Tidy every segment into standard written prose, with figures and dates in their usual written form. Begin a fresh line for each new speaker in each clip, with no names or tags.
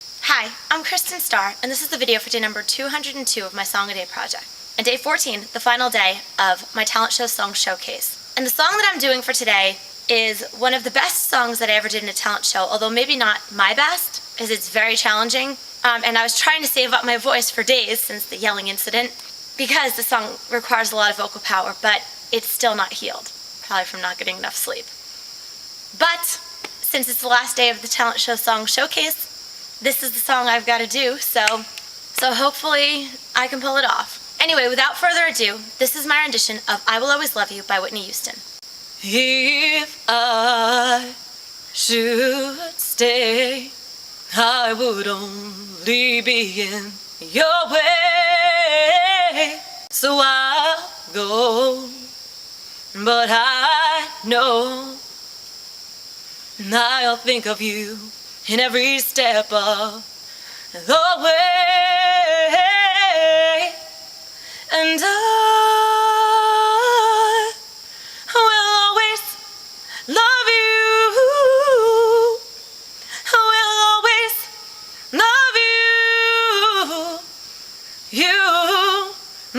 Hi, I'm Kristin Starr, and this is the video for day number 202 of my Song a Day project. And day 14, the final day of my talent show song showcase. And the song that I'm doing for today is one of the best songs that I ever did in a talent show, although maybe not my best, as it's very challenging. And I was trying to save up my voice for days since the yelling incident, because the song requires a lot of vocal power, but it's still not healed, probably from not getting enough sleep. But since it's the last day of the talent show song showcase, this is the song I've got to do, so hopefully I can pull it off. Anyway, without further ado, this is my rendition of I Will Always Love You by Whitney Houston. If I should stay, I would only be in your way. So I'll go, but I know I'll think of you in every step of the way. And I will always love you. I will always love you. You,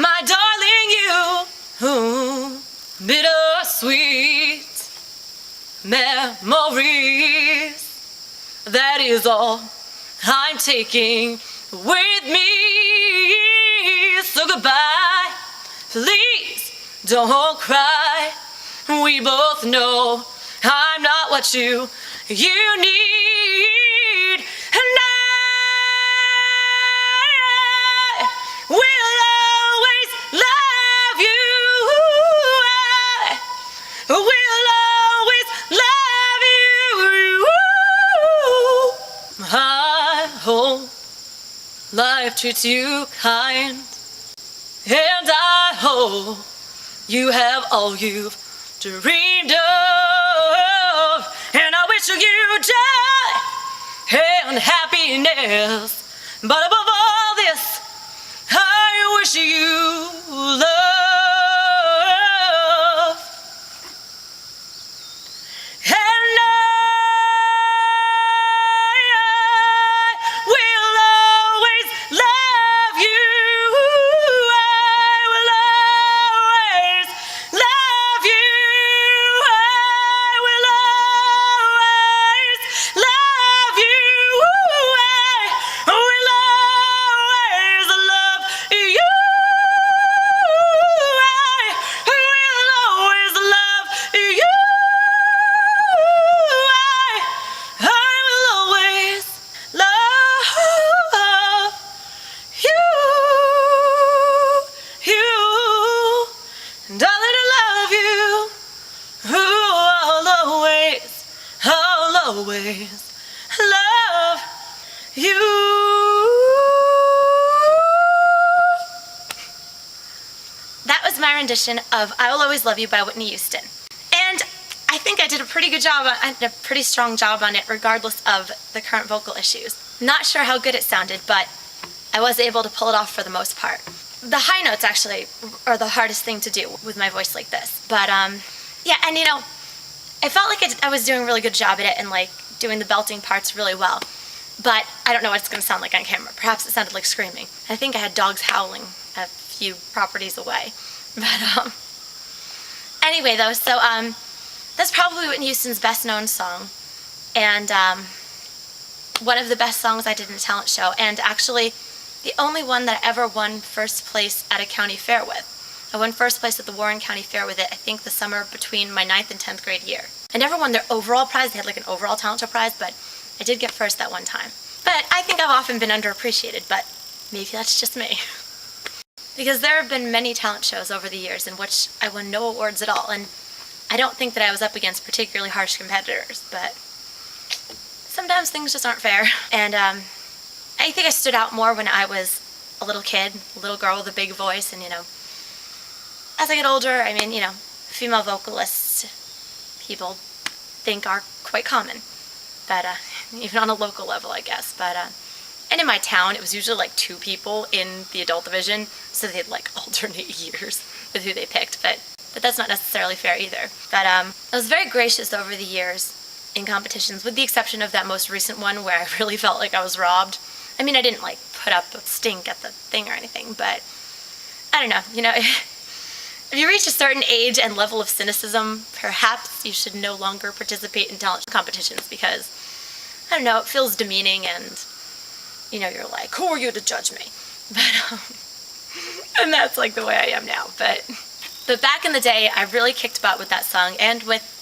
my darling, you. Bittersweet memories. That is all I'm taking with me. So goodbye, please don't cry. We both know I'm not what you need. And I will always love you. I will always love you. I hope life treats you kind, and I hope you have all you've dreamed of. And I wish you joy and happiness, but above all this, I wish you love. And I will always love you. I will always love you. I will always love you. I will always love you. I will always love you. I will always love you. And darling, I love you. I'll always love you. That was my rendition of I Will Always Love You by Whitney Houston. And I think I did a pretty good job, I did a pretty strong job on it regardless of the current vocal issues. Not sure how good it sounded, but I was able to pull it off for the most part. The high notes actually are the hardest thing to do with my voice like this. But yeah, and I felt like I was doing a really good job at it and like doing the belting parts really well. But I don't know what it's going to sound like on camera. Perhaps it sounded like screaming. I think I had dogs howling a few properties away. But anyway though, so that's probably Whitney Houston's best known song, and one of the best songs I did in a talent show, and actually the only one that I ever won first place at a county fair with. I won first place at the Warren County Fair with it, I think the summer between my 9th and 10th grade year. I never won their overall prize. They had like an overall talent show prize, but I did get first that one time. But I think I've often been underappreciated, but maybe that's just me. Because there have been many talent shows over the years in which I won no awards at all, and I don't think that I was up against particularly harsh competitors, but sometimes things just aren't fair. And I think I stood out more when I was a little kid, a little girl with a big voice, and as I get older, I mean, female vocalists, people think are quite common, but even on a local level, I guess. But and in my town, it was usually like 2 people in the adult division, so they'd like alternate years with who they picked. But that's not necessarily fair either. But I was very gracious over the years in competitions, with the exception of that most recent one where I really felt like I was robbed. I mean, I didn't like put up a stink at the thing or anything, but I don't know, you know, if you reach a certain age and level of cynicism, perhaps you should no longer participate in talent competitions because, I don't know, it feels demeaning and, you know, you're like, who are you to judge me? But, and that's like the way I am now. But back in the day, I really kicked butt with that song and with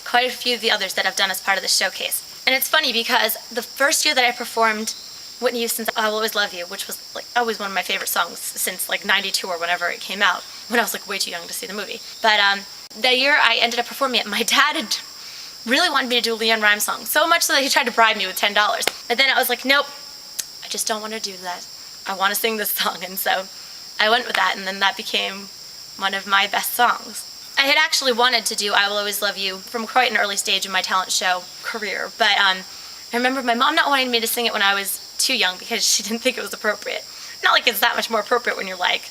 quite a few of the others that I've done as part of the showcase. And it's funny because the first year that I performed Whitney Houston's I Will Always Love You, which was like always one of my favorite songs since like 92 or whenever it came out, when I was like way too young to see the movie. But the year I ended up performing it, my dad had really wanted me to do a Leanne Rimes song, so much so that he tried to bribe me with $10. But then I was like, nope, I just don't want to do that. I want to sing this song. And so I went with that, and then that became one of my best songs. I had actually wanted to do I Will Always Love You from quite an early stage in my talent show career, but I remember my mom not wanting me to sing it when I was too young because she didn't think it was appropriate. Not like it's that much more appropriate when you're like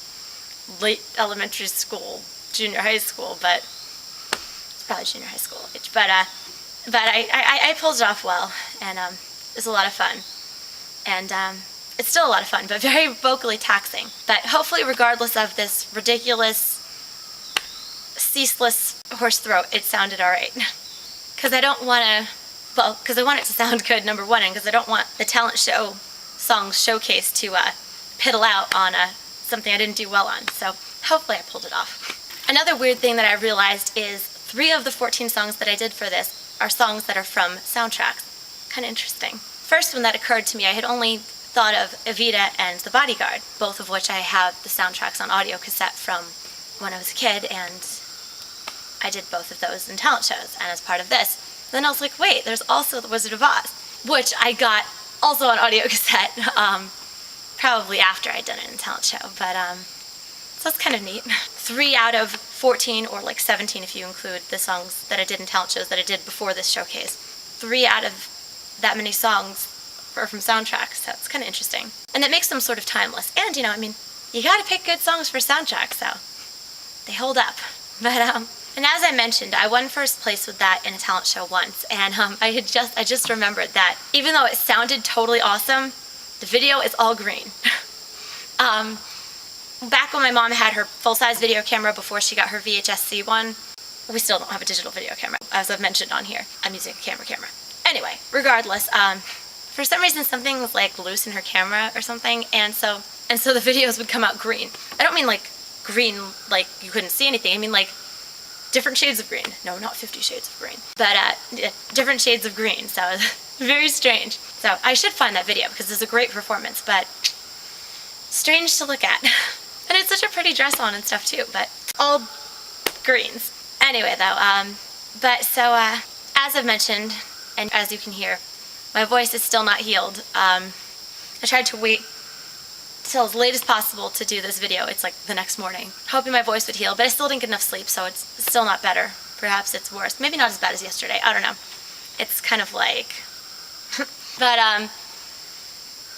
late elementary school, junior high school, but it's probably junior high school age. But I pulled it off well, and it was a lot of fun. And it's still a lot of fun, but very vocally taxing. But hopefully, regardless of this ridiculous, ceaseless hoarse throat, it sounded all right. Because I don't want to, well, because I want it to sound good, number one, and because I don't want the talent show songs showcase to piddle out on something I didn't do well on. So hopefully I pulled it off. Another weird thing that I realized is 3 of the 14 songs that I did for this are songs that are from soundtracks. Kind of interesting. First one that occurred to me, I had only thought of Evita and The Bodyguard, both of which I have the soundtracks on audio cassette from when I was a kid, and I did both of those in talent shows and as part of this. Then I was like, wait, there's also The Wizard of Oz, which I got also on audio cassette, probably after I'd done it in a talent show, but so that's kind of neat. 3 out of 14, or like 17 if you include the songs that I did in talent shows that I did before this showcase. 3 out of that many songs are from soundtracks, so it's kind of interesting. And that makes them sort of timeless. And, you know, I mean, you gotta pick good songs for soundtracks, so they hold up. But, and as I mentioned, I won first place with that in a talent show once, and I just remembered that even though it sounded totally awesome, the video is all green. Back when my mom had her full-size video camera before she got her VHS-C one, we still don't have a digital video camera, as I've mentioned on here. I'm using a camera. Anyway, regardless, for some reason something was like loose in her camera or something, and so the videos would come out green. I don't mean like green like you couldn't see anything. I mean like different shades of green. No, not 50 Shades of Green, but different shades of green. So very strange. So I should find that video because it's a great performance, but strange to look at. And it's such a pretty dress on and stuff too, but all greens. Anyway though, but so as I've mentioned, and as you can hear, my voice is still not healed. I tried to wait till as late as possible to do this video. It's like the next morning, hoping my voice would heal, but I still didn't get enough sleep, so it's still not better. Perhaps it's worse. Maybe not as bad as yesterday. I don't know. It's kind of like... But,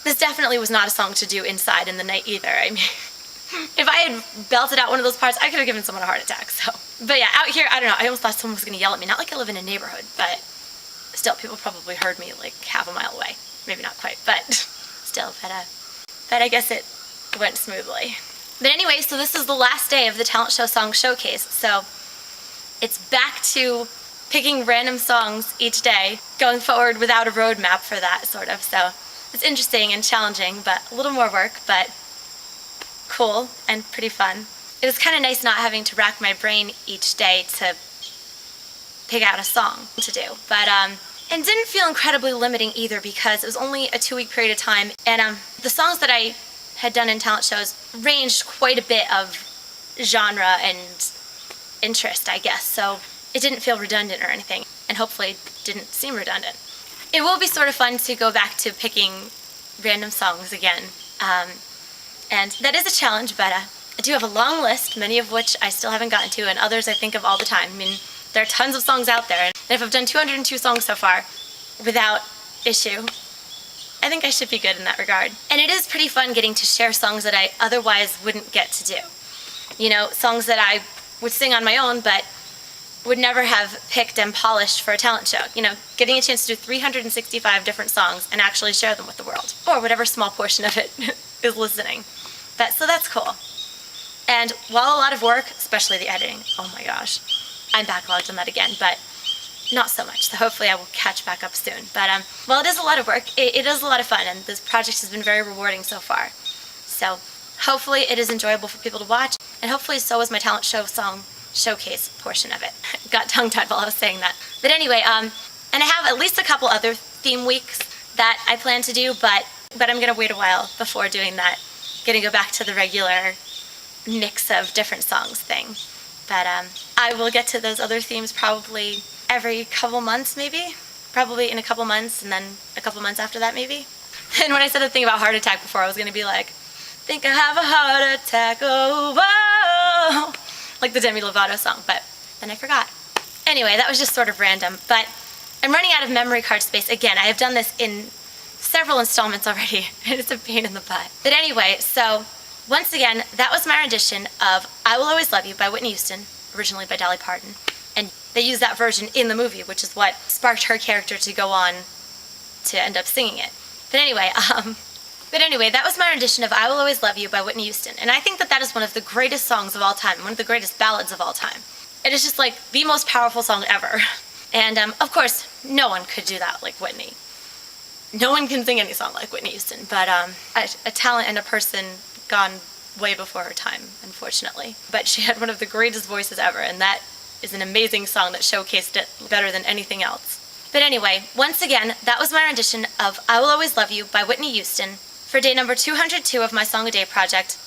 this definitely was not a song to do inside in the night either. I mean, if I had belted out one of those parts, I could have given someone a heart attack, so... But yeah, out here, I don't know, I almost thought someone was going to yell at me. Not like I live in a neighborhood, but still, people probably heard me like half a mile away. Maybe not quite, but still, but I guess it went smoothly. But anyway, so this is the last day of the Talent Show Song Showcase, so it's back to picking random songs each day, going forward without a roadmap for that, sort of. So it's interesting and challenging, but a little more work, but cool and pretty fun. It was kind of nice not having to rack my brain each day to pick out a song to do, but and didn't feel incredibly limiting either because it was only a 2-week period of time, and the songs that I had done in talent shows ranged quite a bit of genre and interest, I guess, so it didn't feel redundant or anything, and hopefully didn't seem redundant. It will be sort of fun to go back to picking random songs again, and that is a challenge, but I do have a long list, many of which I still haven't gotten to, and others I think of all the time. I mean, there are tons of songs out there, and if I've done 202 songs so far without issue, I think I should be good in that regard. And it is pretty fun getting to share songs that I otherwise wouldn't get to do. You know, songs that I would sing on my own, but would never have picked and polished for a talent show. You know, getting a chance to do 365 different songs and actually share them with the world, or whatever small portion of it is listening. So that's cool. And while a lot of work, especially the editing, oh my gosh, I'm backlogged on that again, but not so much. So hopefully I will catch back up soon. But while it is a lot of work, it is a lot of fun, and this project has been very rewarding so far. So hopefully it is enjoyable for people to watch, and hopefully so is my talent show song showcase portion of it. Got tongue-tied while I was saying that. But anyway, and I have at least a couple other theme weeks that I plan to do, but I'm gonna wait a while before doing that. Gonna go back to the regular mix of different songs thing. But I will get to those other themes probably every couple months, maybe. Probably in a couple months, and then a couple months after that, maybe. And when I said the thing about heart attack before, I was gonna be like, think I have a heart attack, oh, whoa, like the Demi Lovato song, but then I forgot. Anyway, that was just sort of random, but I'm running out of memory card space again. I have done this in several installments already, and it's a pain in the butt. But anyway, so once again, that was my rendition of I Will Always Love You by Whitney Houston, originally by Dolly Parton. And they used that version in the movie, which is what sparked her character to go on to end up singing it. But anyway, that was my rendition of I Will Always Love You by Whitney Houston. And I think that is one of the greatest songs of all time, one of the greatest ballads of all time. It is just like the most powerful song ever. And of course, no one could do that like Whitney. No one can sing any song like Whitney Houston, but a talent and a person gone way before her time, unfortunately. But she had one of the greatest voices ever, and that is an amazing song that showcased it better than anything else. But anyway, once again, that was my rendition of I Will Always Love You by Whitney Houston for day number 202 of my Song a Day project,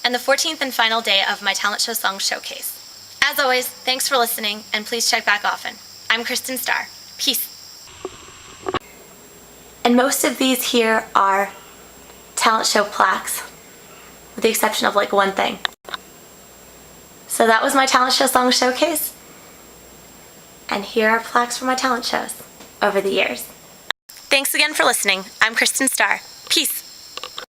and the 14th and final day of my Talent Show Song Showcase. As always, thanks for listening, and please check back often. I'm Kristin Starr. Peace. And most of these here are talent show plaques, with the exception of like one thing. So that was my talent show song showcase, and here are plaques for my talent shows over the years. Thanks again for listening. I'm Kristin Starr. Peace.